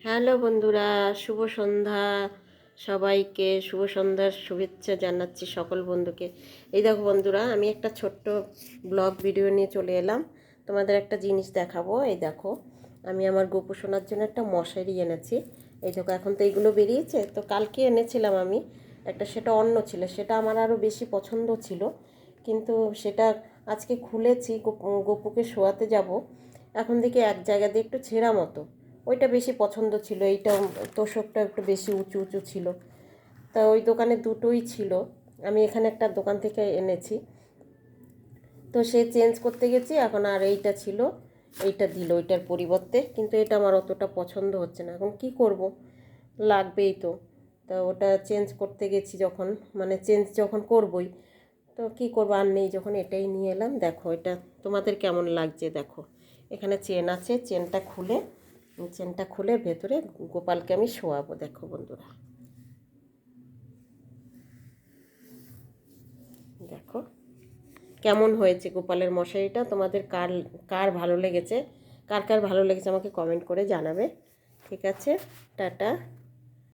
Hello বন্ধুরা, শুভ সন্ধ্যা। সবাইকে শুভ সন্ধ্যার শুভেচ্ছা জানাচ্ছি সকল বন্ধুকে। এই দেখো বন্ধুরা, আমি একটা ছোট্ট ব্লগ ভিডিও নিয়ে চলে এলাম। তোমাদের একটা জিনিস দেখাবো। এই দেখো, আমি আমার গোপু সোনার জন্য একটা মশারি এনেছি। এই দেখো, এখন তো এইগুলো বেরিয়েছে, তো কালকে এনেছিলাম আমি একটা, সেটা অন্য ছিল, সেটা আমার আরও বেশি পছন্দ ছিল, কিন্তু সেটা আজকে খুলেছি, গোপুকে শোয়াতে যাব। এখন দেখি এক জায়গা দিয়ে একটু ছেঁড়া মতো, ওইটা বেশি পছন্দ ছিল। এইটা তোষকটা একটু বেশি উঁচু উঁচু ছিল। তা ওই দোকানে দুটোই ছিল, আমি এখানে একটা দোকান থেকে এনেছি। তো সে চেঞ্জ করতে গেছি, এখন আর এইটা ছিল, এইটা দিল ওইটার পরিবর্তে, কিন্তু এটা আমার অতটা পছন্দ হচ্ছে না। এখন কি করব, লাগবেই তো। তা ওটা চেঞ্জ করতে গেছি যখন, মানে চেঞ্জ যখন করবই, তো কি করবো, আর নেই যখন, এটাই নিয়ে এলাম। দেখো এটা তোমাদের কেমন লাগছে দেখো। এখানে চেন আছে, চেনটা খুলে ভেতরে গোপালকে আমি শোয়াবো। দেখো বন্ধুরা, দেখো কেমন হয়েছে গোপালের মশারিটা। তোমাদের কার কার ভালো লেগেছে, কার কার ভালো লেগেছে আমাকে কমেন্ট করে জানাবে। ঠিক আছে, টাটা।